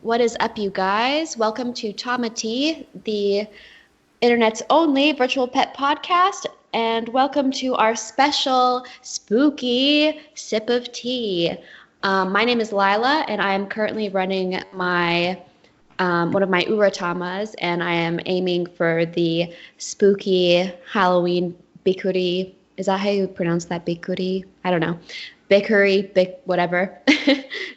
What is up, you guys? Welcome to Tama Tea, the internet's only virtual pet podcast, and welcome to our special spooky sip of tea. My name is Lila, and I am currently running my one of my Uratamas, and I am aiming for the spooky Halloween bikuri. Is that how you pronounce that, bikuri? I don't know. Bikuri, whatever,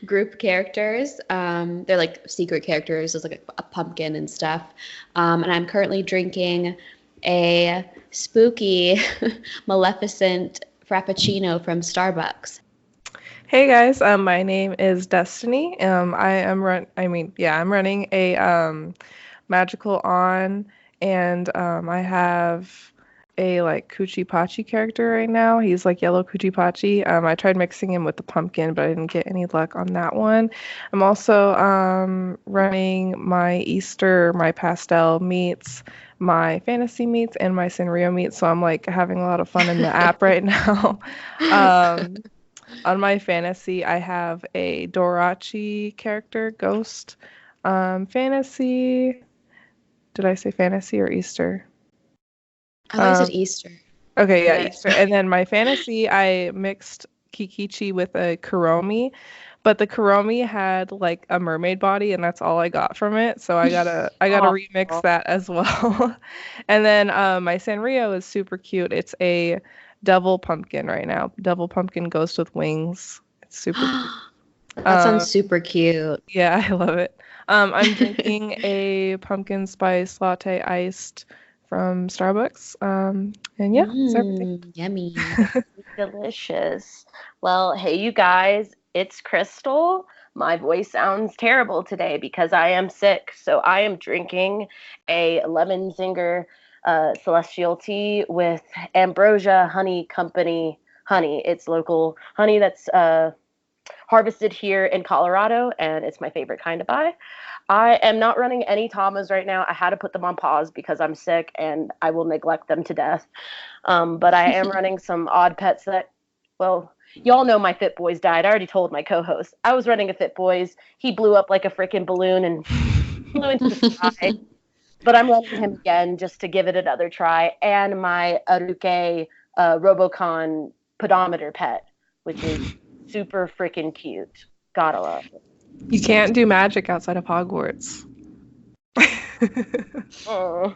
group characters. They're like secret characters. There's like a pumpkin and stuff. And I'm currently drinking a spooky Maleficent Frappuccino from Starbucks. Hey guys, my name is Destiny. I'm running a magical on, and I have a like Coochie Pachi character right now. He's like yellow Coochie Pachi. I tried mixing him with the pumpkin, but I didn't get any luck on that one. I'm also running my Easter, my pastel meats, my fantasy meats, and my Sanrio meats. So I'm like having a lot of fun in the app right now. On my fantasy, I have a Dorachi character, Ghost. Fantasy. Did I say fantasy or Easter? Oh, I said Easter. Okay, yeah, Easter. And then my fantasy, I mixed Kikichi with a Kuromi, but the Kuromi had like a mermaid body, and that's all I got from it. So I gotta remix that as well. And then my Sanrio is super cute. It's a devil pumpkin right now. Devil pumpkin ghost with wings. It's super cute. That sounds super cute. Yeah, I love it. I'm drinking a pumpkin spice latte iced from Starbucks. And yeah, that's everything. Yummy. Delicious. Well, hey, you guys, it's Crystal. My voice sounds terrible today because I am sick. So I am drinking a lemon zinger celestial tea with Ambrosia Honey Company honey. It's local honey that's harvested here in Colorado, and it's my favorite kind to buy. I am not running any Tamas right now. I had to put them on pause because I'm sick and I will neglect them to death. But I am running some odd pets that, well, y'all know my Fit Boys died. I already told my co-host. I was running a Fit Boys. He blew up like a freaking balloon and flew into the sky. But I'm running him again just to give it another try. And my Aruke Robocon pedometer pet, which is super freaking cute. Gotta love it. You can't do magic outside of Hogwarts. Oh.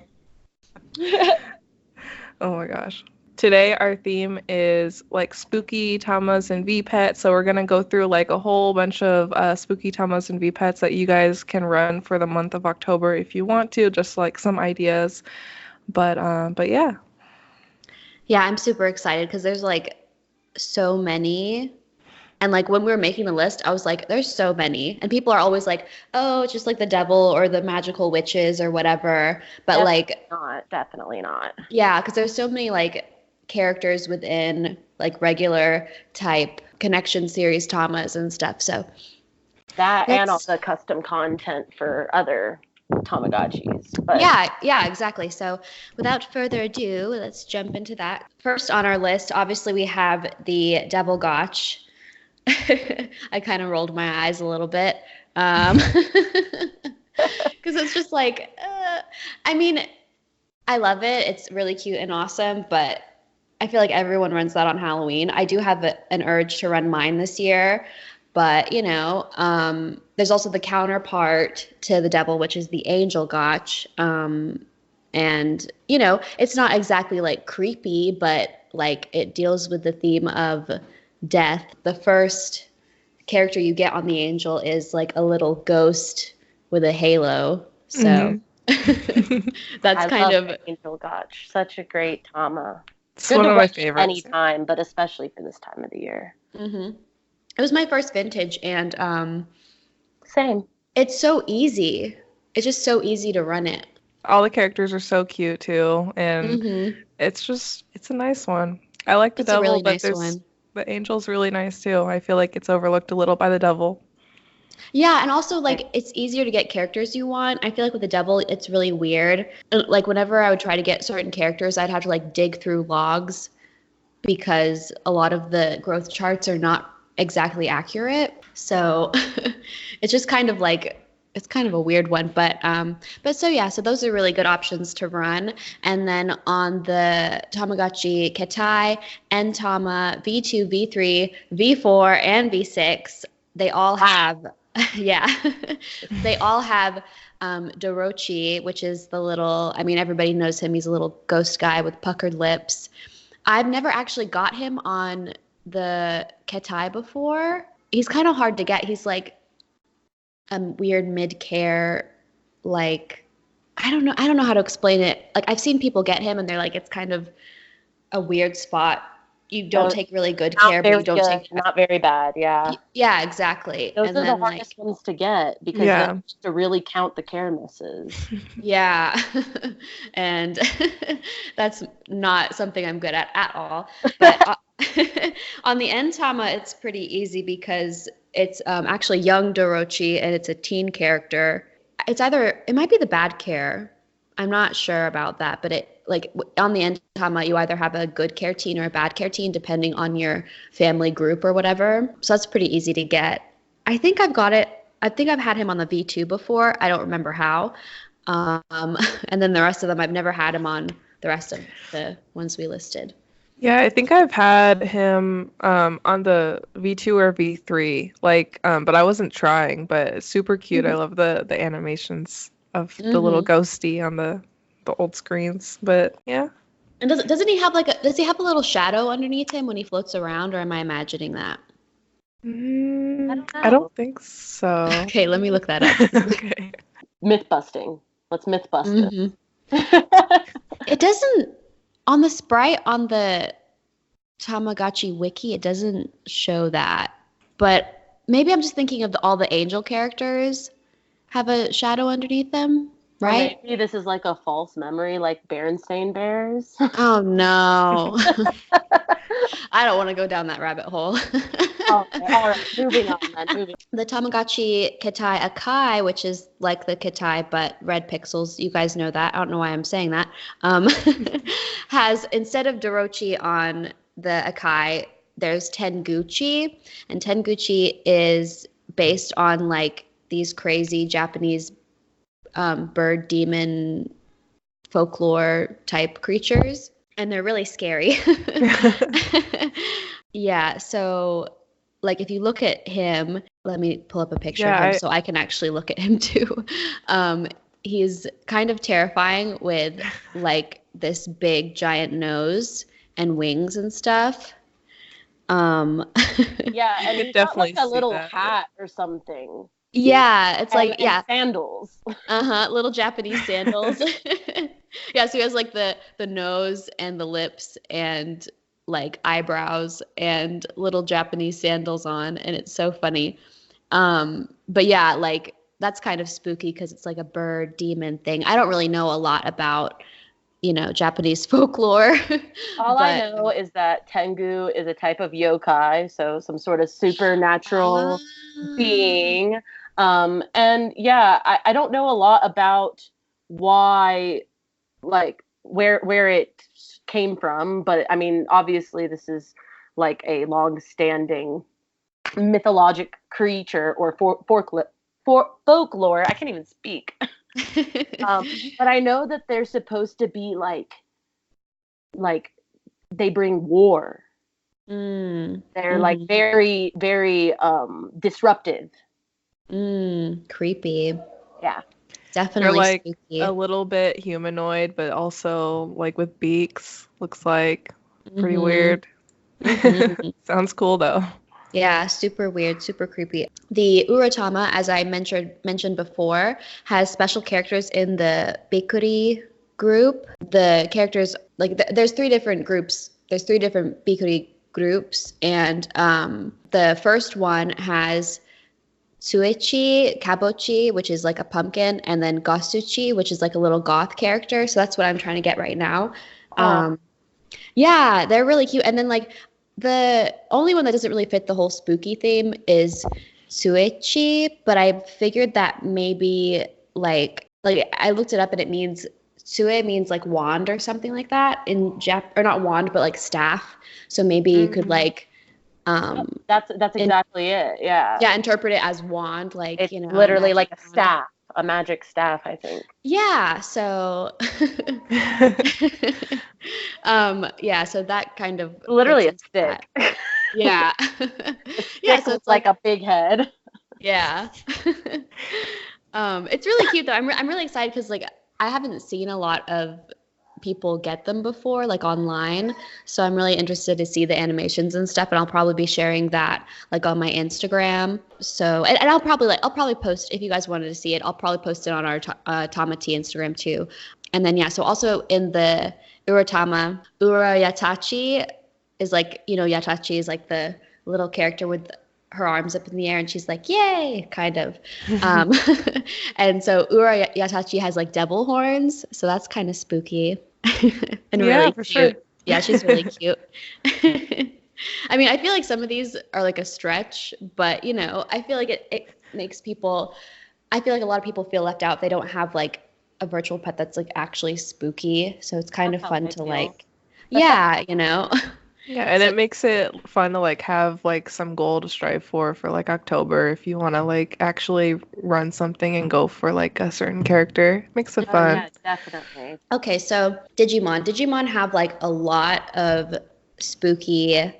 Oh my gosh. Today our theme is like spooky Tamas and Vpets. So we're gonna go through like a whole bunch of spooky Tamas and Vpets that you guys can run for the month of October if you want to, just like some ideas. But yeah. Yeah, I'm super excited because there's like so many. And like when we were making the list, I was like, there's so many. And people are always like, oh, it's just like the devil or the magical witches or whatever. But Definitely not. Yeah, because there's so many like characters within like regular type connection series Tamas and stuff. So that and all the custom content for other Tamagotchis. But yeah, exactly. So without further ado, let's jump into that. First on our list, obviously we have the Devil Gotch. I kind of rolled my eyes a little bit because it's just like, I mean, I love it. It's really cute and awesome, but I feel like everyone runs that on Halloween. I do have an urge to run mine this year, but you know, there's also the counterpart to the devil, which is the Angel Gotch. And you know, it's not exactly like creepy, but like it deals with the theme of death. The first character you get on the Angel is like a little ghost with a halo. So that's kind of Angel Gotch. Such a great Tama. It's one of my favorites. Anytime, but especially for this time of the year. Mm-hmm. It was my first vintage, and same. It's so easy. It's just so easy to run it. All the characters are so cute too, and it's a nice one. I like the devil, really but nice one. The Angel's really nice too. I feel like it's overlooked a little by the devil. Yeah, and also like it's easier to get characters you want. I feel like with the devil, it's really weird. Like whenever I would try to get certain characters, I'd have to like dig through logs because a lot of the growth charts are not exactly accurate. So it's just kind of like it's kind of a weird one, but so yeah, so those are really good options to run. And then on the Tamagotchi Ketai, N-Tama, V2, V3, V4, and V6, they all have yeah, they all have Dorochi, which is the little, I mean, everybody knows him. He's a little ghost guy with puckered lips. I've never actually got him on the Ketai before. He's kind of hard to get. He's like weird mid-care, like I don't know how to explain it. Like I've seen people get him and they're like it's kind of a weird spot. You don't take really good care, but you don't take not very bad. Yeah. Yeah, exactly. Those are the hardest ones to get because you have to really count the care misses. Yeah. And that's not something I'm good at all. But on the N-Tama, it's pretty easy because it's actually young Dorochi and it's a teen character. It might be the bad care. I'm not sure about that, but on the N-Tama, you either have a good care teen or a bad care teen, depending on your family group or whatever. So that's pretty easy to get. I think I've got it. I think I've had him on the V2 before. I don't remember how. And then the rest of them, I've never had him on the rest of the ones we listed. Yeah, I think I've had him on the V2 or V3, but I wasn't trying, but it's super cute. I love the animations of the little ghosty on the old screens, but yeah. And doesn't he have does he have a little shadow underneath him when he floats around, or am I imagining that? I don't think so. Okay, let me look that up. Okay. Myth busting. Let's myth bust it. It doesn't, on the sprite on the Tamagotchi wiki, it doesn't show that. But maybe I'm just thinking of all the angel characters have a shadow underneath them, right? Or maybe this is like a false memory, like Berenstain Bears. Oh, no. I don't want to go down that rabbit hole. All right, moving on then. The Tamagotchi Ketai Akai, which is like the Ketai but red pixels, you guys know that. I don't know why I'm saying that. Has, instead of Dorochi on the Akai, there's Tenguchi. And Tenguchi is based on like these crazy Japanese bird demon folklore type creatures. And they're really scary. Yeah, so like if you look at him, let me pull up a picture of him so I can actually look at him too. He's kind of terrifying with like this big giant nose and wings and stuff. Yeah, and he's definitely got like a little hat or something. Yeah, it's and sandals. Little Japanese sandals. Yeah, so he has like the nose and the lips and like eyebrows and little Japanese sandals on, and it's so funny. But yeah, like that's kind of spooky because it's like a bird demon thing. I don't really know a lot about, Japanese folklore. All I know is that Tengu is a type of yokai, so some sort of supernatural being. And yeah, I don't know a lot about why, like where it came from, but I mean, obviously this is like a long-standing mythologic creature or folklore. I can't even speak. But I know that they're supposed to be like they bring war. They're like very, very disruptive. Creepy. Yeah. Definitely They're like spooky. a little bit humanoid, but also like with beaks. Looks like pretty weird. Sounds cool though. Yeah, super weird, super creepy. The Uratama, as I mentioned before, has special characters in the Bikuri group. The characters, like, there's 3 different groups. There's 3 different Bikuri groups, and the first one has Tsuechi, Kabochi, which is like a pumpkin, and then Gosuchi, which is like a little goth character. So that's what I'm trying to get right now. Yeah, they're really cute. And then like the only one that doesn't really fit the whole spooky theme is Tsuechi, but I figured that maybe like I looked it up and it means Tsue means like wand or something like that in or not wand, but like staff. So maybe you could like That's exactly it. Yeah. Yeah, interpret it as wand, like, It's literally like a magic wand. staff, a magic staff, I think. Yeah, so yeah, so that kind of Literally a fits into stick. that. Yeah. A Yeah, stick so with it's like like, a big head. yeah. It's really cute though. I'm really excited because like I haven't seen a lot of people get them before, like online. So I'm really interested to see the animations and stuff, and I'll probably be sharing that like on my Instagram. So and I'll probably post if you guys wanted to see it. I'll probably post it on our Tama T Instagram too. And then yeah, so also in the Uratama, Yatachi is like, Yatachi is like the little character with her arms up in the air and she's like, yay, kind of. Um, and so Yatachi has like devil horns, so that's kind of spooky and Yeah, really for cute. sure. Yeah, she's really cute. I mean, I feel like some of these are like a stretch, but I feel like it makes people, I feel like a lot of people feel left out. They don't have like a virtual pet that's like actually spooky. So it's kind That's of how fun I to feel. like, yeah. Yeah, and So it makes it fun to like have like some goal to strive for like October if you want to like actually run something and go for like a certain character. Makes it Oh fun. yeah, definitely. Okay, so Digimon have like a lot of spooky,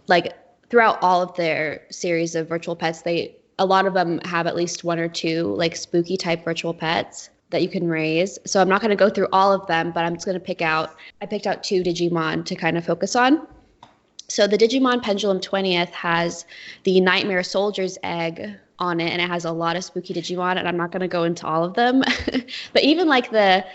like throughout all of their series of virtual pets, a lot of them have at least one or two like spooky type virtual pets that you can raise. So I'm not going to go through all of them, but I'm just going to I picked out two Digimon to kind of focus on. So the Digimon Pendulum 20th has the Nightmare Soldier's egg on it, and it has a lot of spooky Digimon, and I'm not going to go into all of them. But even like the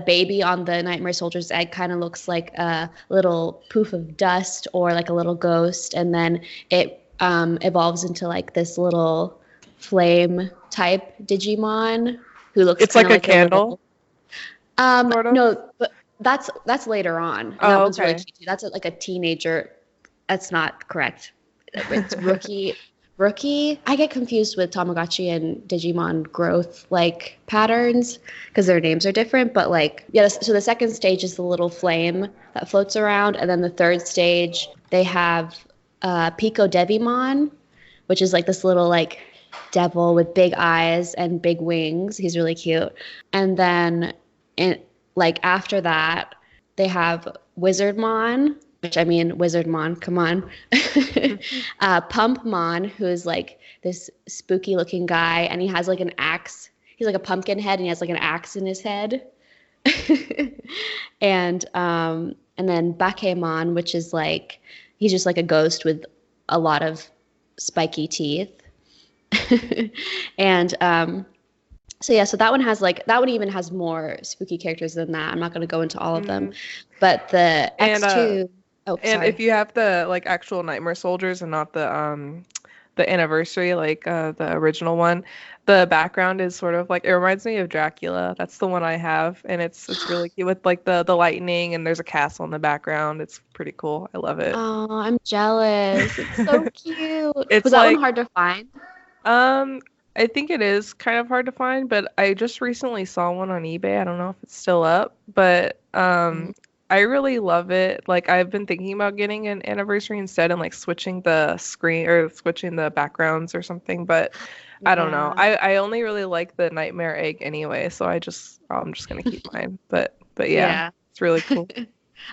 baby on the Nightmare Soldier's egg kind of looks like a little poof of dust or like a little ghost, and then it evolves into like this little flame type Digimon who looks It's kind like of a like a candle, little sort of. no, but that's later on, and that Oh, one's really okay. cute too. That's like a teenager. That's not correct. It's rookie. Rookie. I get confused with Tamagotchi and Digimon growth like patterns because their names are different. But like, yeah. So the second stage is the little flame that floats around, and then the third stage they have Pico Devimon, which is like this little like devil with big eyes and big wings. He's really cute. And then like after that, they have Wizardmon, which I mean, Wizardmon, come on. Pumpmon, who is like this spooky looking guy, and he has like an axe. He's like a pumpkin head, and he has like an axe in his head. And then Bakemon, which is like he's just like a ghost with a lot of spiky teeth. And so yeah, so that one even has more spooky characters than that. I'm not going to go into all of them, but the And X2. Oh, and sorry. if you have the like actual Nightmare Soldiers and not the anniversary like the original one, the background is sort of like it reminds me of Dracula. That's the one I have, and it's really cute with like the lightning and there's a castle in the background. It's pretty cool. I love it. Oh, I'm jealous. It's so cute. It's Was that one like hard to find? um I think it is kind of hard to find, but I just recently saw one on eBay. I don't know if it's still up, but Mhm. I really love it. Like I've been thinking about getting an anniversary instead and like switching the screen or switching the backgrounds or something, but I don't know. Yeah. I only really like the nightmare egg anyway, so I'm just gonna keep mine. But yeah, Yeah. it's really cool.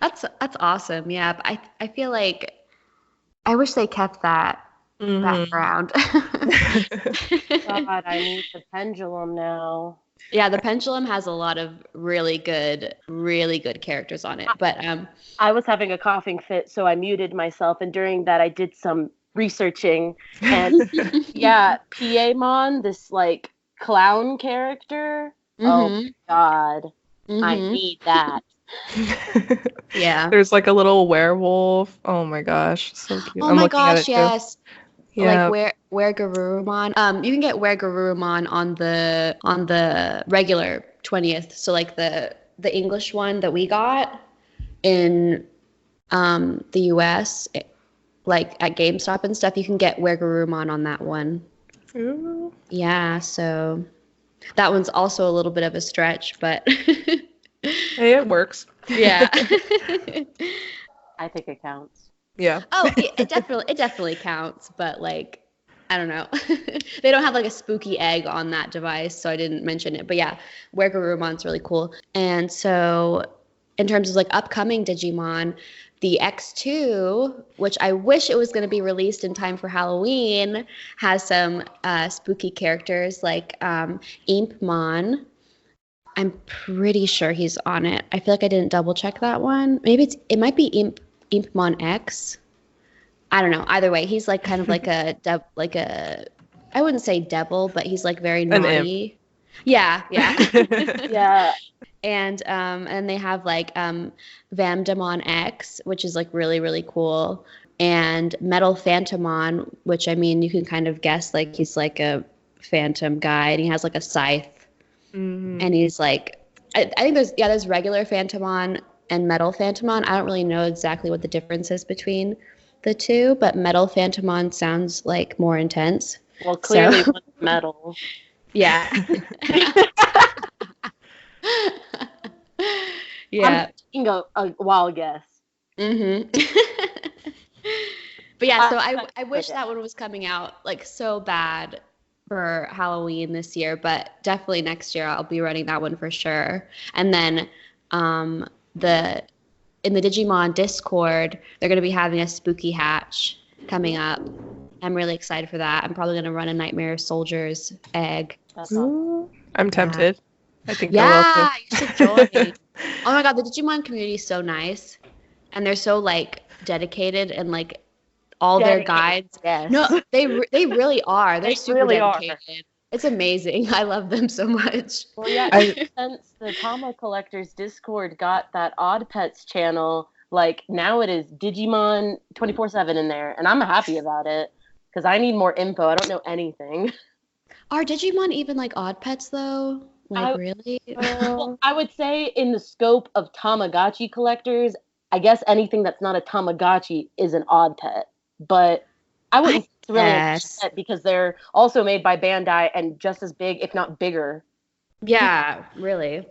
That's awesome. Yeah, but I feel like I wish they kept that Hmm. background. God, I need the pendulum now. Yeah, the pendulum has a lot of really good characters on it. But I was having a coughing fit, so I muted myself, and during that, I did some researching. And yeah, Piemon, this like clown character. Oh Mhm. my God, I Mhm. need that. Yeah. There's like a little werewolf. Oh my gosh, so cute. Oh I'm my looking at gosh, it too. yes. Like Yeah. where Garurumon. You can get where Garurumon on the regular 20th. So like the English one that we got in the US, like at GameStop and stuff, you can get where Garurumon on that one. Ooh. Yeah, so that one's also a little bit of a stretch, but Hey, it works. yeah. I think it counts. Yeah. Oh, it definitely counts, but like, I don't know. They don't have like a spooky egg on that device, so I didn't mention it. But yeah, Wergarumon's really cool. And so, in terms of like upcoming Digimon, the X2, which I wish it was going to be released in time for Halloween, has some spooky characters like Impmon. I'm pretty sure he's on it. I feel like I didn't double check that one. Maybe it might be Impmon X. I don't know. Either way, he's like kind of like I wouldn't say devil, but he's like very An imp. naughty. Yeah. Yeah. And they have like Vamdemon X, which is like really, really cool. And Metal Phantomon, which I mean you can kind of guess like he's like a phantom guy and he has like a scythe. Mm-hmm. And he's like I think there's regular Phantomon and Metal Phantomon. I don't really know exactly what the difference is between the two, but Metal Phantomon sounds like more intense. Well, clearly one's metal. Yeah. Yeah. I'm taking a wild guess. Mm-hmm. But yeah, so I wish that one was coming out like so bad for Halloween this year, but definitely next year I'll be running that one for sure. And then in the Digimon Discord, they're going to be having a spooky hatch coming up. I'm really excited for that. I'm probably going to run a Nightmare Soldier's egg. That's awesome. I'm tempted. I think Yeah, I will too. you should join. Oh my god, the Digimon community is so nice. And they're so like dedicated and like all their guides. Yes. No, they really are. They're They super really are. dedicated. It's amazing. I love them so much. Well, yeah, since the Tama Collectors Discord got that Odd Pets channel, like now it is Digimon 24/7 in there, and I'm happy about it because I need more info. I don't know anything. Are Digimon even like odd pets though? Like really? Well, I would say in the scope of Tamagotchi collectors, I guess anything that's not a Tamagotchi is an odd pet. But I wouldn't really understand it because they're also made by Bandai and just as big, if not bigger. Yeah, really.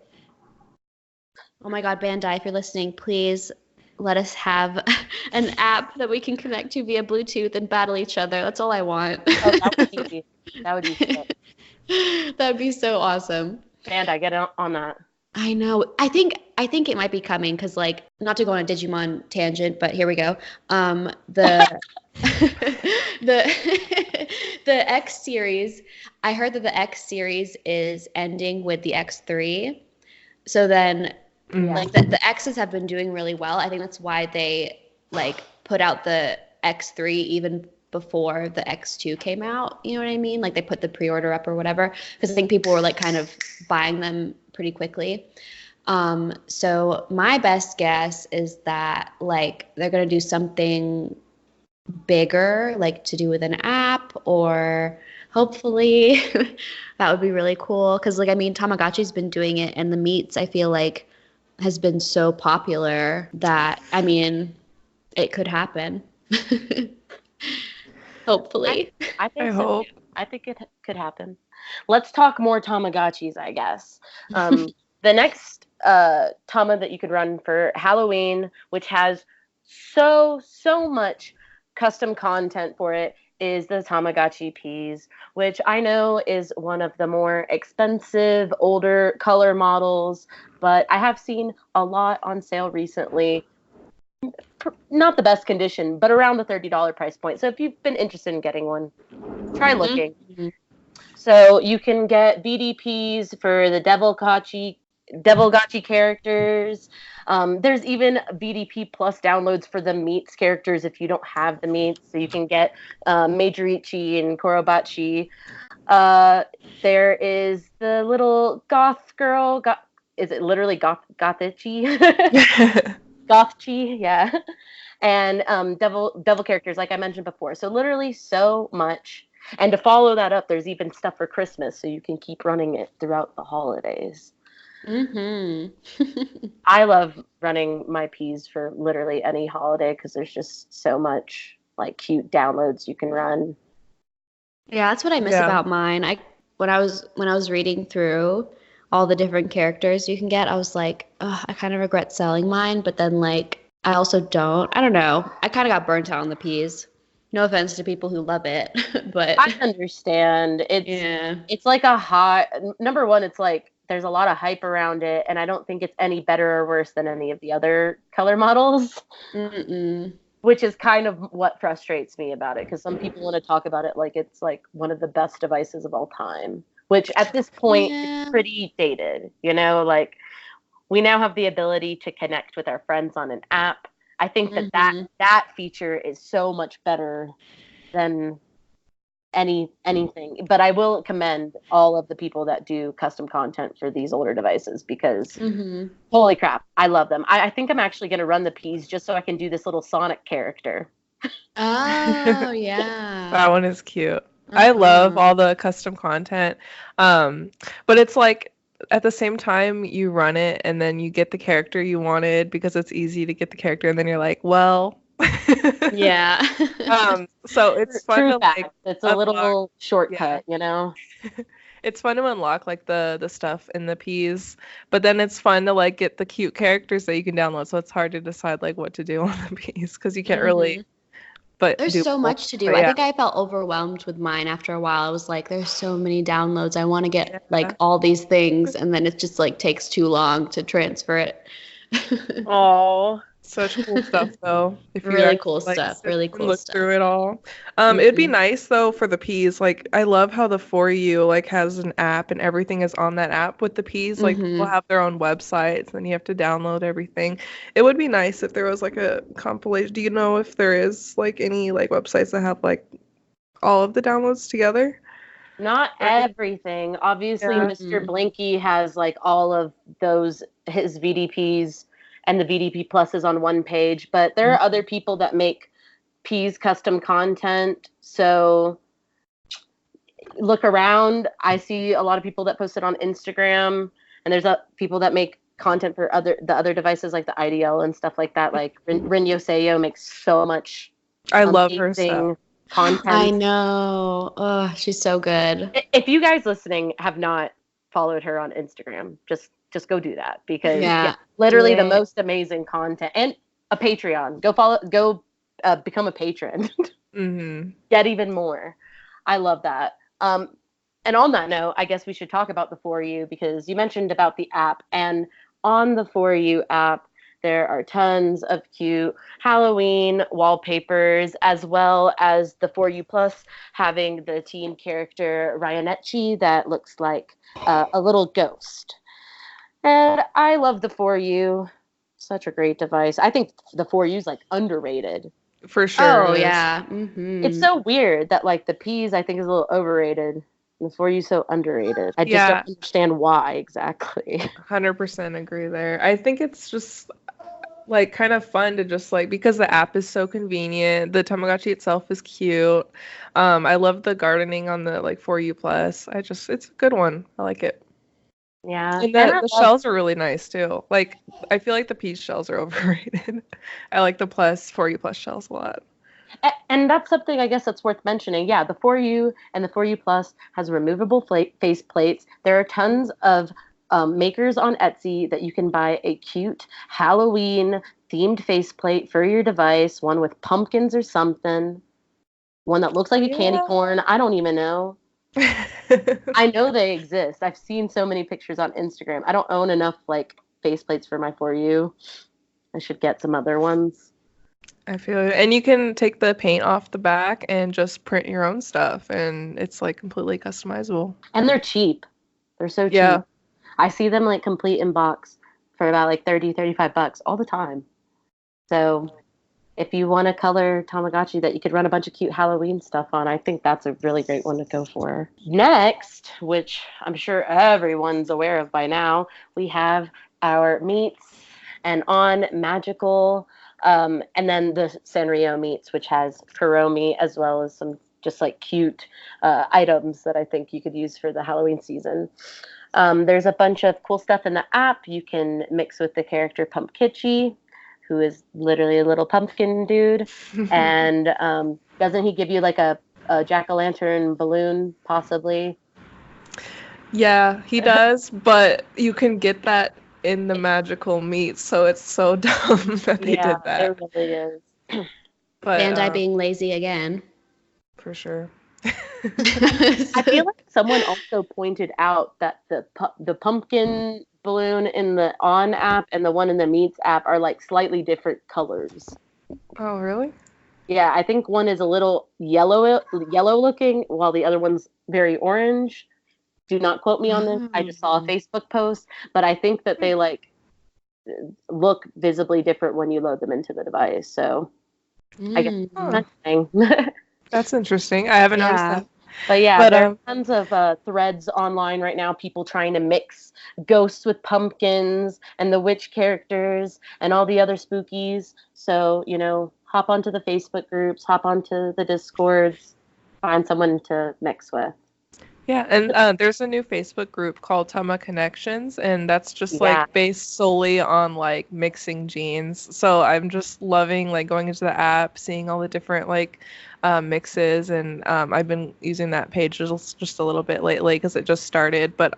Oh my god, Bandai, if you're listening, please let us have an app that we can connect to via Bluetooth and battle each other. That's all I want. Oh, that would be easy. That would be sick. That would be so awesome. Bandai, get on that. I know. I think it might be coming because, like, not to go on a Digimon tangent, but here we go. The the X series. I heard that the X series is ending with the X3. So then, like, the X's have been doing really well. I think that's why they like put out the X3 even before the X2 came out. You know what I mean? Like they put the pre-order up or whatever because I think people were like kind of buying them pretty quickly. So my best guess is that like they're going to do something bigger, like to do with an app or hopefully that would be really cool. Cause like, I mean, Tamagotchi's been doing it and the meats I feel like has been so popular that, I mean, it could happen. Hopefully. I think I so. hope. I think it could happen. Let's talk more Tamagotchis, I guess. The next Tama that you could run for Halloween, which has so much custom content for it, is the Tamagotchi Peas, which I know is one of the more expensive, older color models, but I have seen a lot on sale recently. Not the best condition, but around the $30 price point. So if you've been interested in getting one, try looking. Mm-hmm. So you can get VDPs for the Devilgotchi characters. There's even VDP plus downloads for the meats characters if you don't have the meats. So you can get Majorichi and Korobachi. There is the little goth girl. Is it literally Gothichi? Gothchi, yeah. And devil characters, like I mentioned before. So literally so much. And to follow that up, there's even stuff for Christmas, so you can keep running it throughout the holidays. Mm-hmm. I love running my Ps for literally any holiday because there's just so much like cute downloads you can run. Yeah, that's what I miss about mine. When I was reading through all the different characters you can get, I was like, oh, I kind of regret selling mine. But then like I also don't. I don't know. I kind of got burnt out on the peas. No offense to people who love it, but I understand. yeah. It's like a hot number one, it's like there's a lot of hype around it, and I don't think it's any better or worse than any of the other color models, Mm-mm. which is kind of what frustrates me about it, because some people want to talk about it like it's like one of the best devices of all time, which at this point is Yeah. pretty dated, you know, like we now have the ability to connect with our friends on an app. I think Mm-hmm. that feature is so much better than anything. But I will commend all of the people that do custom content for these older devices, because Mm-hmm. holy crap, I love them. I think I'm actually going to run the Ps just so I can do this little Sonic character. Oh, That yeah. one is cute. I love Uh-huh. all the custom content. But it's like at the same time you run it and then you get the character you wanted because it's easy to get the character and then you're like, well. Yeah. So it's fun True to fact. like It's a unlock, little yeah. shortcut, you know? It's fun to unlock like the stuff in the Ps, but then it's fun to like get the cute characters that you can download. So it's hard to decide like what to do on the Ps because you can't really Mm-hmm. but There's do so both. much to do. But I yeah. think I felt overwhelmed with mine after a while. I was like, there's so many downloads. I want to get like Yeah. all these things, and then it just like takes too long to transfer it. Oh, Such cool stuff though, if you Really actually cool like stuff. sit Really and cool look stuff. through it all. It'd be Hmm. nice though for the Ps. Like I love how the For You like has an app and everything is on that app with the Ps. Like people Hmm. have their own websites and you have to download everything. It would be nice if there was like a compilation. Do you know if there is like any like websites that have like all of the downloads together? not Or any- everything. Obviously, Yeah. Mr. Blinky has like all of those, his VDPs and the VDP pluses on one page, but there are other people that make P's custom content. So look around. I see a lot of people that post it on Instagram, and there's people that make content for the other devices like the IDL and stuff like that. Like Rin Yoseyo makes so much I love her stuff. amazing I content. know. Oh, she's so good. If you guys listening have not followed her on Instagram, just go do that, because yeah, Yeah, do literally the it. most amazing content, and a Patreon. Go become a patron. Hmm. Get even more. I love that. And on that note, I guess we should talk about the For You, because you mentioned about the app, and on the For You app, there are tons of cute Halloween wallpapers, as well as the For You Plus having the teen character Ryanetchi that looks like a little ghost. And I love the For You. Such a great device. I think the For You is like underrated. For sure Oh, it is. yeah. It's Hmm. so weird that like the P's I think is a little overrated and the For You so underrated. I just don't Yeah, understand why exactly. 100% agree there. I think it's just like kind of fun to just like because the app is so convenient, the Tamagotchi itself is cute. I love the gardening on the like For You Plus. It's a good one. I like it. Yeah, And and the I the love shells are really nice too. Like I feel like the peach shells are overrated. I like the plus For You Plus shells a lot. and that's something I guess that's worth mentioning. Yeah, the For You and the For You Plus has removable face plates. There are tons of makers on Etsy that you can buy a cute Halloween themed faceplate for your device, one with pumpkins or something, one that looks like a candy Yeah. corn. I don't even know. I know they exist. I've seen so many pictures on Instagram. I don't own enough like faceplates for my For You. I should get some other ones. I feel it. And you can take the paint off the back and just print your own stuff and it's like completely customizable. And they're cheap. They're so cheap. Yeah. I see them like complete in box for about like 30, $35 all the time. So if you want a color Tamagotchi that you could run a bunch of cute Halloween stuff on, I think that's a really great one to go for. Next, which I'm sure everyone's aware of by now, we have our meats and on magical, and then the Sanrio meats, which has Kuromi as well as some just like cute items that I think you could use for the Halloween season. There's a bunch of cool stuff in the app. You can mix with the character Pumpkitchy, who is literally a little pumpkin dude. And doesn't he give you like a jack o' lantern balloon, possibly? Yeah, he does, but you can get that in the magical meat, so it's so dumb that they Yeah, did that. it really is. But Bandai being lazy again. for sure. I feel like someone also pointed out that the pumpkin balloon in the On app and the one in the Meets app are like slightly different colors. Oh, really? Yeah, I think one is a little yellow looking, while the other one's very orange. Do not quote me on this. I just saw a Facebook post, but I think that they like look visibly different when you load them into the device. So I guess that's thing. That's interesting. I haven't noticed Yeah. that. But yeah, But there are tons of threads online right now, people trying to mix ghosts with pumpkins and the witch characters and all the other spookies. So, hop onto the Facebook groups, hop onto the Discords, find someone to mix with. yeah, and there's a new Facebook group called Tama Connections, and that's just Yeah. like based solely on like mixing genes. So I'm just loving like going into the app, seeing all the different like mixes, and I've been using that page just a little bit lately because it just started. But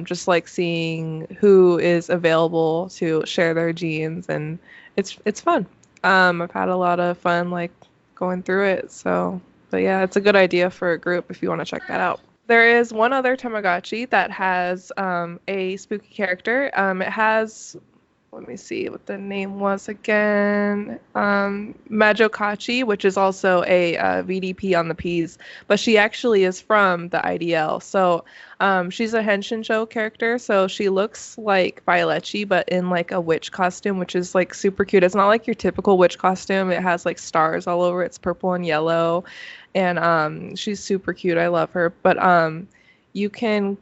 just like seeing who is available to share their genes, and it's fun. I've had a lot of fun like going through it. So, but yeah, it's a good idea for a group if you want to check that out. There is one other Tamagotchi that has a spooky character. It has, let me see what the name was again. Majokachi, which is also a VDP on the Ps, but she actually is from the IDL. So she's a Henshin Show character, so she looks like Violetchi, but in like a witch costume, which is like super cute. It's not like your typical witch costume. It has like stars all over. It's purple and yellow, and she's super cute. I love her. But you can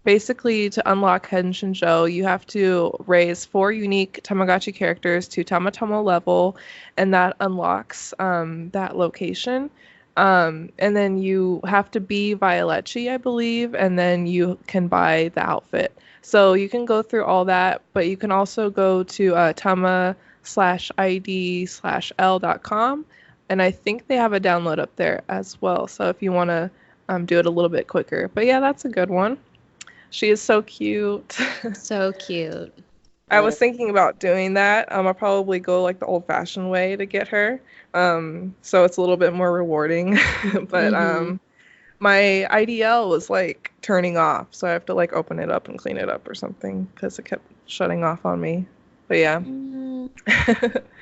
basically, to unlock Henshin Joe, you have to raise 4 unique Tamagotchi characters to Tamatomo level, and that unlocks that location. And then you have to be Violetchi, I believe, and then you can buy the outfit. So you can go through all that, but you can also go to tama/id/l.com, and I think they have a download up there as well. So if you want to do it a little bit quicker. But yeah, that's a good one. She is so cute. So cute. I was thinking about doing that. I'll probably go like the old-fashioned way to get her. So it's a little bit more rewarding. But my IDL was like turning off, so I have to like open it up and clean it up or something because it kept shutting off on me. But yeah.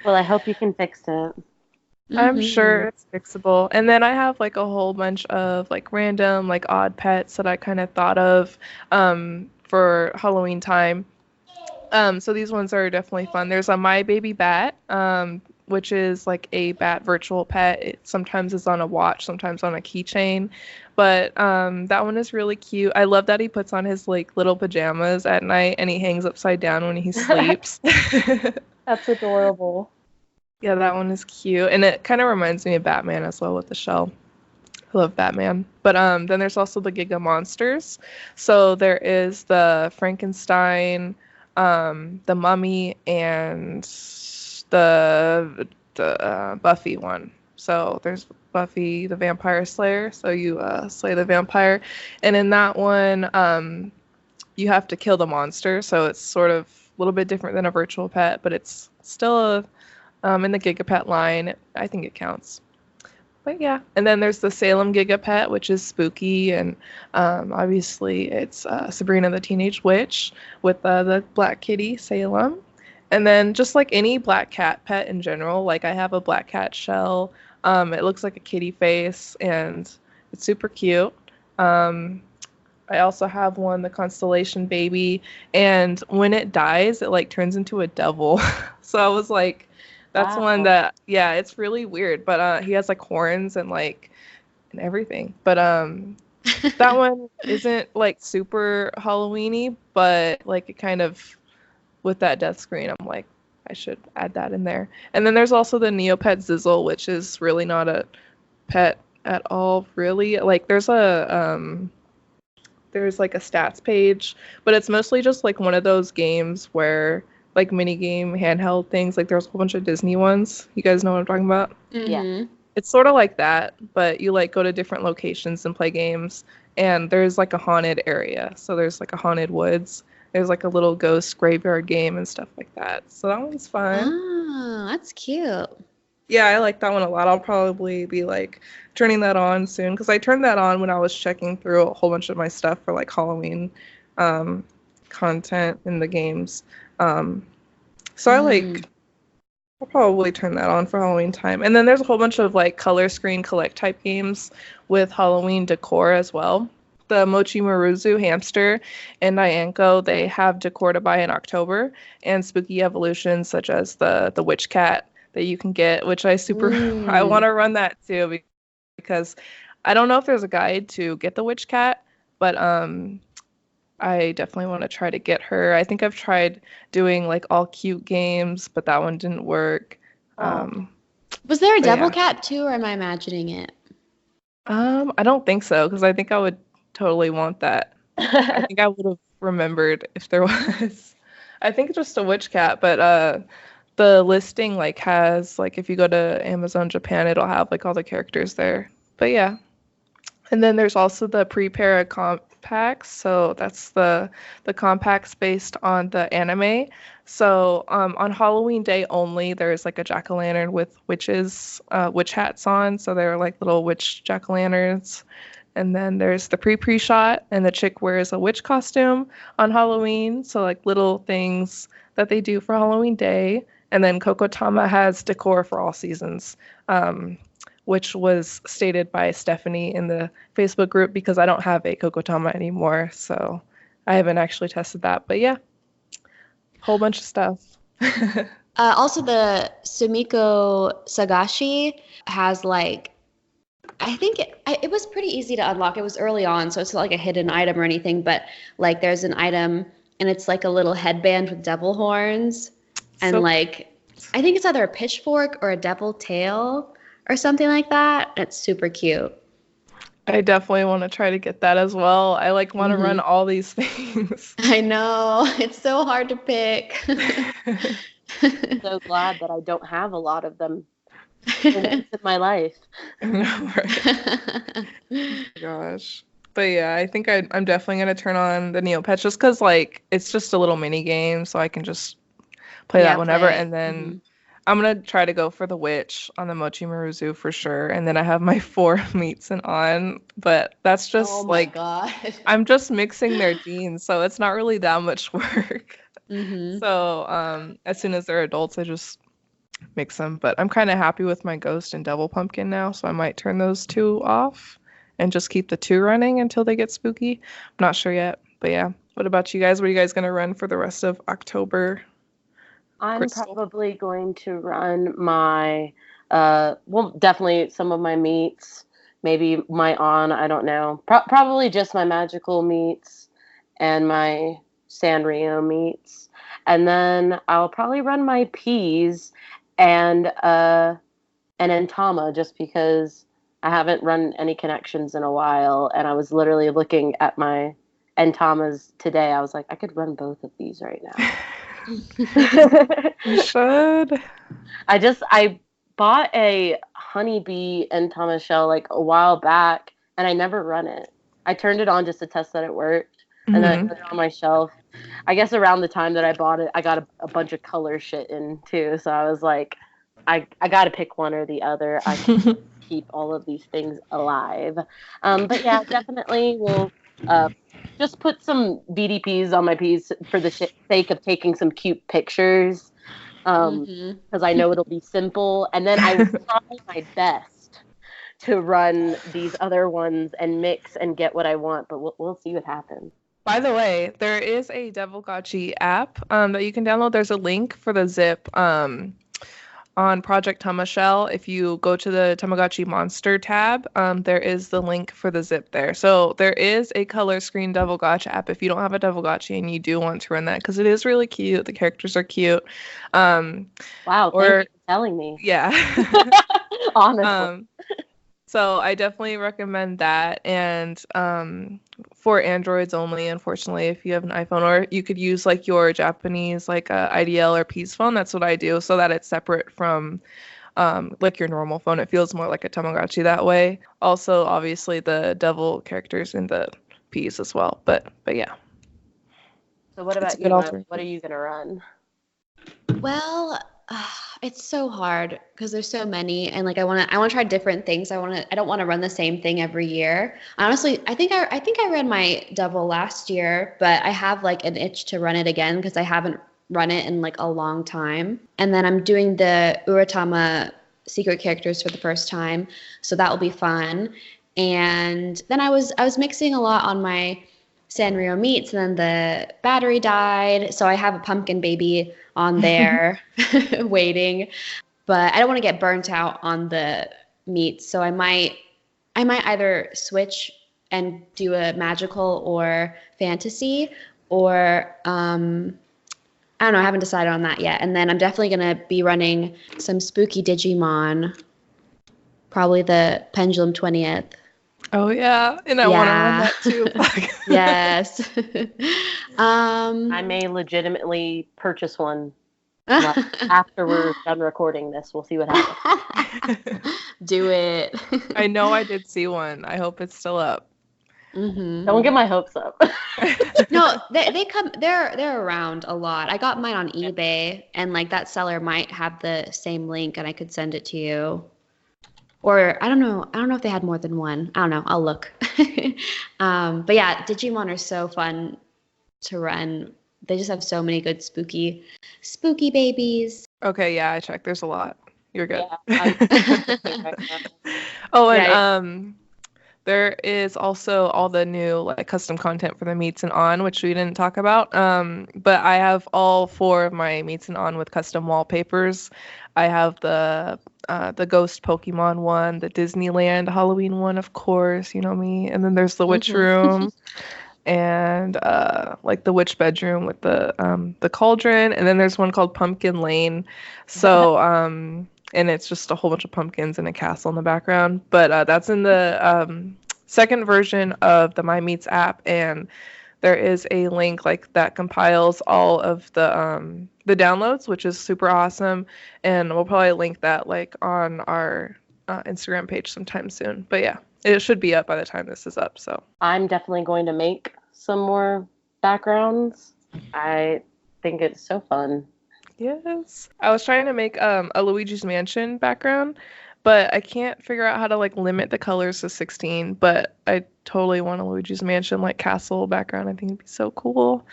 Well, I hope you can fix it. I'm sure it's fixable. And then I have like a whole bunch of like random like odd pets that I kind of thought of for Halloween time. So these ones are definitely fun. There's a My Baby Bat, which is like a bat virtual pet. It sometimes is on a watch, sometimes on a keychain. But that one is really cute. I love that he puts on his like little pajamas at night and he hangs upside down when he sleeps. That's adorable. Yeah, that one is cute. And it kind of reminds me of Batman as well with the shell. I love Batman. But then there's also the Giga Monsters. So there is the Frankenstein, the Mummy, and the Buffy one. So there's Buffy the Vampire Slayer. So you slay the vampire. And in that one, you have to kill the monster. So it's sort of a little bit different than a virtual pet, but it's still in the Gigapet line. I think it counts. But yeah, and then there's the Salem Gigapet, which is spooky, and obviously it's Sabrina the Teenage Witch with the black kitty Salem. And then just like any black cat pet in general, like I have a black cat shell. It looks like a kitty face, and it's super cute. I also have one, the Constellation Baby, and when it dies, it like turns into a devil. So I was like, that's one that, yeah, it's really weird, but he has like horns and like and everything. But that one isn't like super Halloween-y, but like it kind of, with that death screen, I'm like, I should add that in there. And then there's also the Neopet Zizzle, which is really not a pet at all, really. Like there's like a stats page, but it's mostly just like one of those games where like mini game handheld things. Like there's a whole bunch of Disney ones. You guys know what I'm talking about? Yeah. It's sort of like that, but you like go to different locations and play games, and there's like a haunted area. So there's like a haunted woods, There's like a little ghost graveyard game and stuff like that. So that one's fun. Oh, that's cute. Yeah, I like that one a lot. I'll probably be like turning that on soon because I turned that on when I was checking through a whole bunch of my stuff for like Halloween um, content in the games. So I'll probably turn that on for Halloween time. And then there's a whole bunch of like color screen collect type games with Halloween decor as well. The Mochi Maruzu hamster and Nyanko, they have decor to buy in October, and spooky evolutions such as the witch cat that you can get, which I want to run that too because I don't know if there's a guide to get the witch cat, but I definitely want to try to get her. I think I've tried doing like all cute games, but that one didn't work. Was there a devil yeah. cat too, or am I imagining it? I don't think so, because I think I would totally want that. I think I would have remembered if there was. I think it's just a witch cat, but the listing like has like if you go to Amazon Japan, it'll have like all the characters there. But yeah. And then there's also the Prepara compacts. So that's the compacts based on the anime. So on Halloween day only, there's like a jack-o'-lantern with witch hats on. So they're like little witch jack-o'-lanterns. And then there's the pre-shot, and the chick wears a witch costume on Halloween. So like little things that they do for Halloween day. And then Kokotama has decor for all seasons. Which was stated by Stephanie in the Facebook group because I don't have a Kokotama anymore, so I haven't actually tested that. But yeah, whole bunch of stuff. Also, the Sumiko Sagashi has like, I think it was pretty easy to unlock. It was early on, so it's not like a hidden item or anything, but like there's an item and it's like a little headband with devil horns and like, I think it's either a pitchfork or a devil tail or something like that. It's super cute. I definitely want to try to get that as well. I like want to run all these things. I know. It's so hard to pick. I'm so glad that I don't have a lot of them in my life. No, right? Oh, gosh. But yeah, I think I'm definitely going to turn on the Neopets just because like it's just a little mini game, so I can just play that whenever. And then I'm going to try to go for the witch on the Mochi Maruzu for sure. And then I have my 4 meats and on. But that's just I'm just mixing their genes. So it's not really that much work. So as soon as they're adults, I just mix them. But I'm kind of happy with my ghost and devil pumpkin now. So I might turn those 2 off and just keep the 2 running until they get spooky. I'm not sure yet. But yeah. What about you guys? What are you guys going to run for the rest of October? I'm probably going to run my, definitely some of my meats, maybe my I don't know. Probably just my magical meats and my Sanrio meats. And then I'll probably run my peas and an Entama just because I haven't run any connections in a while. And I was literally looking at my Entamas today. I was like, I could run both of these right now. You should. I bought a honeybee Entama shell like a while back and I never run it. I turned it on just to test that it worked and then I put it on my shelf. I guess around the time that I bought it, I got a bunch of color shit in too. So I was like, I got to pick one or the other. I can keep all of these things alive. But yeah, definitely will just put some VDPs on my peas for the sake of taking some cute pictures. Because I know it'll be simple. And then I will try my best to run these other ones and mix and get what I want. But we'll see what happens. By the way, there is a Devilgachi app that you can download. There's a link for the zip on Project Tamashell. If you go to the Tamagotchi Monster tab, there is the link for the zip there. So there is a color screen Devilgachi app if you don't have a Devilgachi and you do want to run that because it is really cute. The characters are cute. Wow, thank you for telling me. Yeah. Honestly. So I definitely recommend that. And for Androids only, unfortunately, if you have an iPhone, or you could use like your Japanese like IDL or Peace phone. That's what I do, so that it's separate from like your normal phone. It feels more like a Tamagotchi that way. Also, obviously, the devil characters in the Peas as well. But yeah. So what It's a about good you, Mom? What alternative. are you gonna run? Well, it's so hard because there's so many, and like I want to try different things. I don't want to run the same thing every year. Honestly, I think I ran my double last year, but I have like an itch to run it again because I haven't run it in like a long time. And then I'm doing the Uratama secret characters for the first time, so that will be fun. And then I was mixing a lot on my Sanrio meats, and then the battery died, so I have a pumpkin baby on there waiting. But I don't want to get burnt out on the meats, so I might either switch and do a magical or fantasy, or I don't know. I haven't decided on that yet. And then I'm definitely gonna be running some spooky Digimon, probably the Pendulum 20th. Oh yeah, and I want to run Yeah. that too. Yes. I um, may legitimately purchase one like, after we're done recording this. We'll see what happens. do it. I know I did see one. I hope it's still up. Don't get my hopes up. No, they come they're around a lot. I got mine on eBay, and like that seller might have the same link and I could send it to you. Or I don't know. I don't know if they had more than one. I don't know. I'll look. But yeah, Digimon are so fun to run. They just have so many good spooky babies. Okay, yeah, I checked. There's a lot. You're good. Yeah, right now. Oh, and Yeah. there is also all the new like custom content for the meets and on, which we didn't talk about. But I have all four of my meets and on with custom wallpapers. I have the Ghost Pokemon one, the Disneyland Halloween one, of course, you know me, and then there's the Witch Mhm. Room and like the Witch Bedroom with the cauldron, and then there's one called Pumpkin Lane. So and it's just a whole bunch of pumpkins and a castle in the background. But that's in the second version of the My Meets app, and there is a link like that compiles all of the downloads, which is super awesome. And we'll probably link that like on our Instagram page sometime soon. But yeah, it should be up by the time this is up. So I'm definitely going to make some more backgrounds. I think it's so fun. yes, I was trying to make a Luigi's Mansion background, but I can't figure out how to like limit the colors to 16. But I totally want a Luigi's Mansion like castle background. I think it'd be so cool.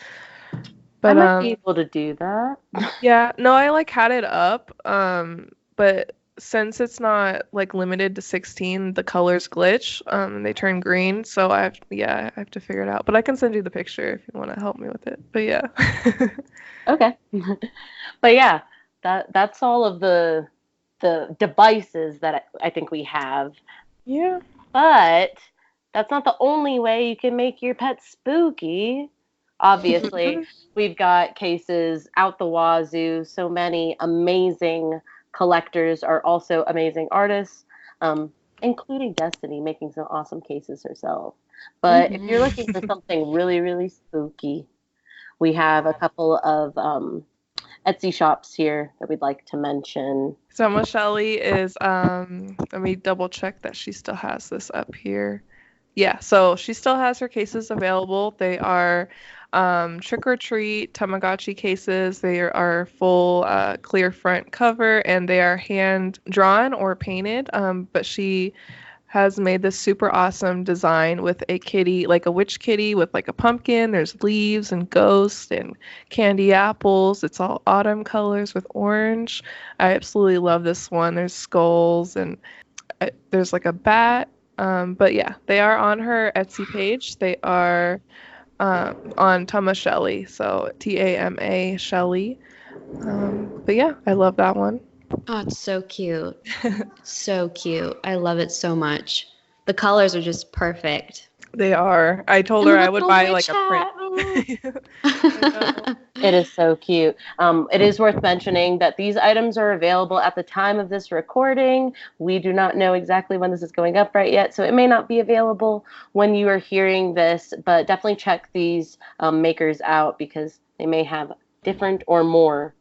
I But might be able to do that. yeah, no, I like had it up. But since it's not like limited to 16, the colors glitch. And they turn green. So I have to figure it out. But I can send you the picture if you want to help me with it. But yeah. Okay. But yeah, that's all of the devices that I think we have. Yeah. But that's not the only way you can make your pet spooky. Obviously, we've got cases out the wazoo. So many amazing collectors are also amazing artists, including Destiny, making some awesome cases herself. But if you're looking for something really, really spooky, we have a couple of Etsy shops here that we'd like to mention. So Michelle is let me double check that she still has this up here. Yeah, so she still has her cases available. They are Trick or Treat Tamagotchi cases. They are full clear front cover, and they are hand drawn or painted. But she has made this super awesome design with a kitty, like a witch kitty with like a pumpkin. There's leaves and ghosts and candy apples. It's all autumn colors with orange. I absolutely love this one. There's skulls and there's like a bat. But yeah, they are on her Etsy page. They are on Tama Shelley, so Tama Shelley. But yeah, I love that one. Oh, it's so cute. So cute. I love it so much. The colors are just perfect. They are. I told And her the I would little buy witch like a print. hat. I know. It is so cute. It is worth mentioning that these items are available at the time of this recording. We do not know exactly when this is going up right yet, so it may not be available when you are hearing this, but definitely check these makers out because they may have different or more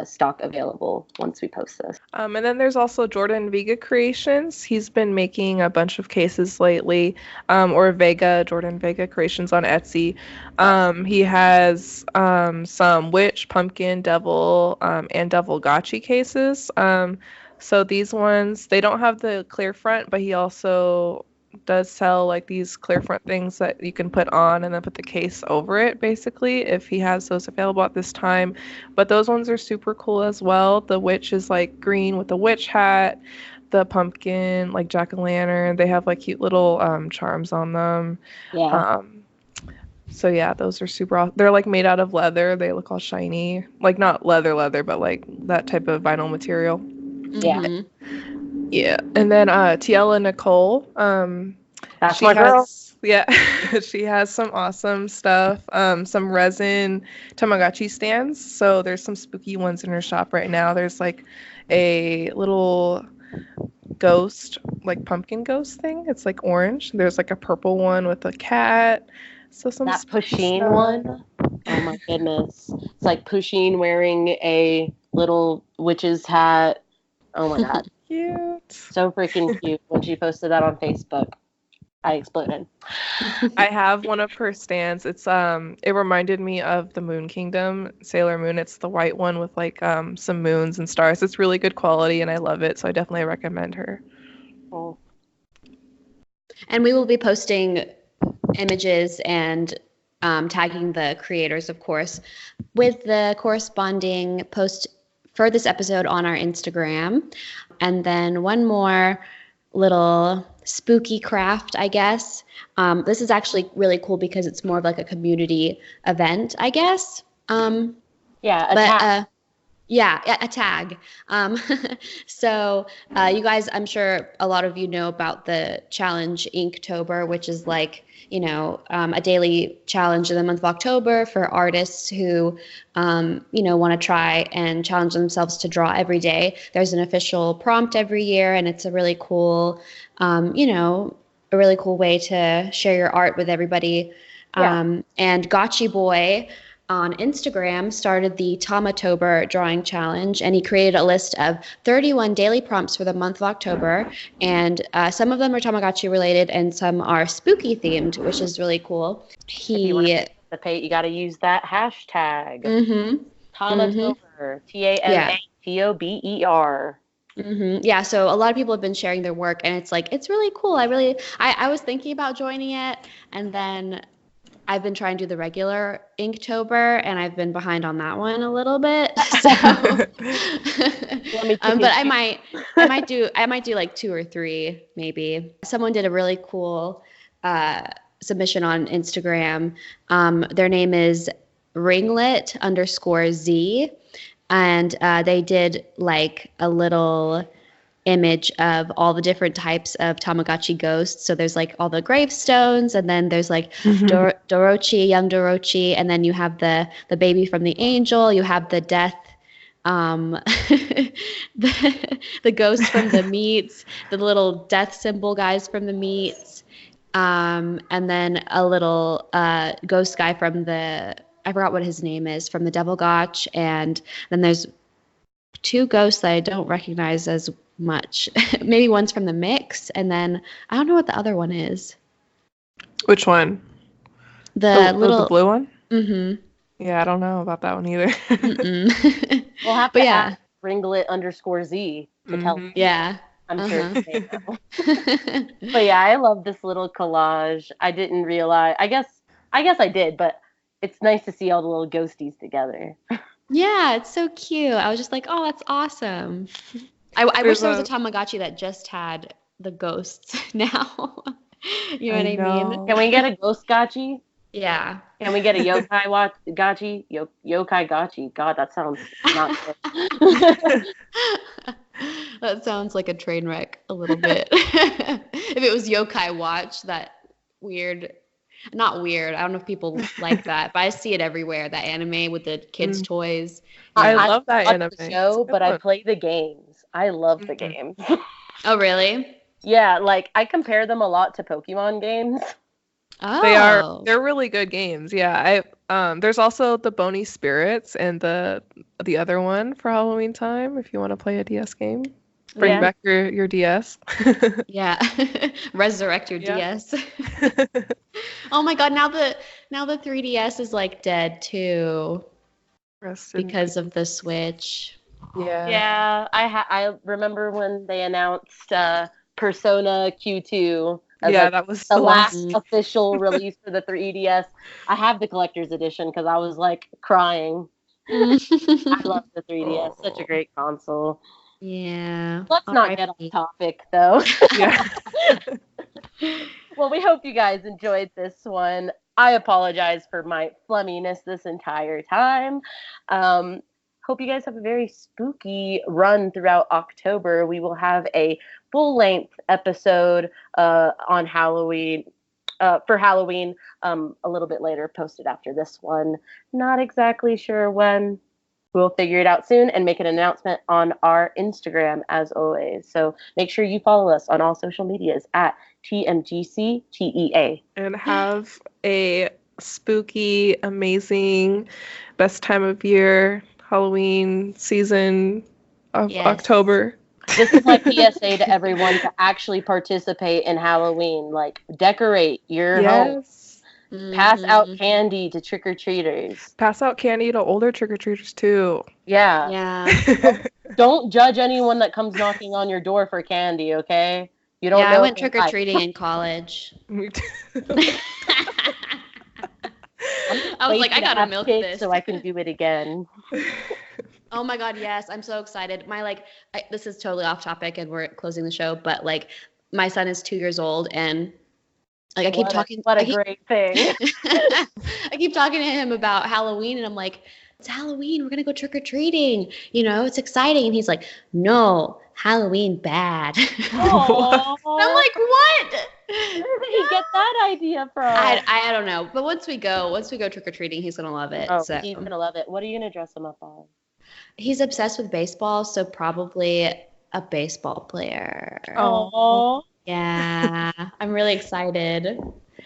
stock available once we post this. And then there's also Jordan Vega Creations. He's been making a bunch of cases lately, or Jordan Vega Creations on Etsy. He has some witch, pumpkin, devil, and devil gotchi cases. So these ones, they don't have the clear front, but he also does sell like these clear front things that you can put on and then put the case over it, basically, if he has those available at this time. But those ones are super cool as well. The witch is like green with a witch hat. The pumpkin, like jack-o'-lantern, they have like cute little charms on them. Yeah. So yeah, those are super they're like made out of leather. They look all shiny. Like not leather, but like that type of vinyl material. Yeah. Yeah. And then Tiela Nicole, That's my girl. Yeah, she has some awesome stuff. Some resin Tamagotchi stands. So there's some spooky ones in her shop right now. There's like a little ghost, like pumpkin ghost thing. It's like orange. There's like a purple one with a cat. So some that spooky Pusheen stuff. one. Oh my goodness. It's like Pusheen wearing a little witch's hat. Oh my god. Cute. So freaking cute. When she posted that on Facebook, I exploded. I have one of her stands. It's it reminded me of the Moon Kingdom, Sailor Moon. It's the white one with like some moons and stars. It's really good quality and I love it, so I definitely recommend her. Oh. And we will be posting images and tagging the creators, of course, with the corresponding post for this episode on our Instagram. And then one more little spooky craft, I guess. This is actually really cool because it's more of like a community event, I guess. Yeah, a tag. So you guys, I'm sure a lot of you know about the challenge Inktober, which is like, a daily challenge in the month of October for artists who, want to try and challenge themselves to draw every day. There's an official prompt every year, and it's a really cool, a really cool way to share your art with everybody. Yeah. And Gotchi Boy on Instagram started the Tomatober drawing challenge, and he created a list of 31 daily prompts for the month of October, and some of them are Tamagotchi related and some are spooky themed, which is really cool. If you want to participate, you got to use that hashtag. Tomatober, Tamatober. Yeah, so a lot of people have been sharing their work, and it's really cool. I was thinking about joining it, and then I've been trying to do the regular Inktober, and I've been behind on that one a little bit. So, but I might do like 2 or 3 maybe. Someone did a really cool submission on Instagram. Their name is ringlet_Z, and they did like a little image of all the different types of Tamagotchi ghosts. So there's like all the gravestones, and then there's like Dorochi, young Dorochi, and then you have the baby from the angel, you have the death, the ghost from the meats, the little death symbol guys from the meats, and then a little ghost guy from I forgot what his name is, from the Devil Gotch, and then there's 2 ghosts that I don't recognize as much. Maybe one's from the mix, and then I don't know what the other one is. Which one? The blue one? Mm-hmm. Yeah, I don't know about that one either. We'll have to ask ringlet_Z to tell me. Yeah. I'm sure they know. But yeah, I love this little collage. I didn't realize, I guess I did, but it's nice to see all the little ghosties together. Yeah, it's so cute. I was just like, oh, that's awesome. I wish there was a Tamagotchi that just had the ghosts now. You know what I mean? Can we get a ghost gotchi? Yeah. Can we get a yokai gotchi? Yokai gotchi. God, that sounds not good. That sounds like a train wreck a little bit. If it was Yokai Watch, that weird, not weird, I don't know if people like that, but I see it everywhere, that anime with the kids' toys. I love that anime. The show, but I play the games. I love the games. Oh, really? Yeah, like I compare them a lot to Pokemon games. Oh. They're really good games. Yeah. There's also the Bony Spirits and the other one for Halloween time if you want to play a DS game. Bring Yeah. back your DS. Yeah. Resurrect your Yeah. DS. Oh my God, now the 3DS is like dead too Rest in because of the Switch. Yeah. Yeah, I remember when they announced Persona Q2 as Yeah, like that was the the last last. official release for the 3DS. I have the collector's edition because I was like crying. I love the 3DS, such a great console. Yeah. Let's not get off R.I.P. topic though. Yeah. Well, we hope you guys enjoyed this one. I apologize for my flumminess this entire time. Um, Hope you guys have a very spooky run throughout October. We will have a full length episode on Halloween. For Halloween, a little bit later, posted after this one. Not exactly sure when. We'll figure it out soon and make an announcement on our Instagram as always. So make sure you follow us on all social medias at TMGCTEA. And have a spooky, amazing, best time of year, Halloween season of Yes. October. This is my PSA to everyone to actually participate in Halloween. Like, decorate your home. Yes. Pass out Mhm. candy to trick-or-treaters. Pass out candy to older trick-or-treaters too. Yeah. Yeah. Don't judge anyone that comes knocking on your door for candy, okay? You don't Yeah, know I went their trick or treating in college. I was like, I gotta milk this. so I can do it again. Oh my God, yes, I'm so excited. This is totally off topic and we're closing the show, but like my son is 2 years old and like What a great thing. I keep talking to him about Halloween and I'm like, it's Halloween, we're gonna go trick or treating, it's exciting. And he's like, no, Halloween bad. Aww. I'm like, what? Where did he get that idea from? I don't know. But once we go trick or treating, he's gonna love it. Oh, So he's gonna love it. What are you gonna dress him up as? he's obsessed with baseball, so probably a baseball player. Oh. Yeah. I'm really excited.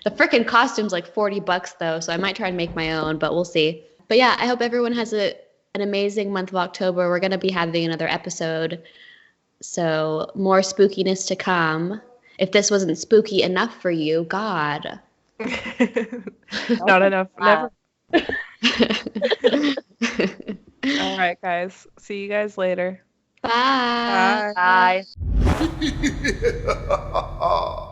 The freaking costume's like $40 though, so I might try and make my own, but we'll see. But yeah, I hope everyone has an amazing month of October. We're gonna be having another episode. So more spookiness to come. If this wasn't spooky enough for you, God. Not enough. Wow. Never. All right, guys. See you guys later. Bye. Bye. Bye.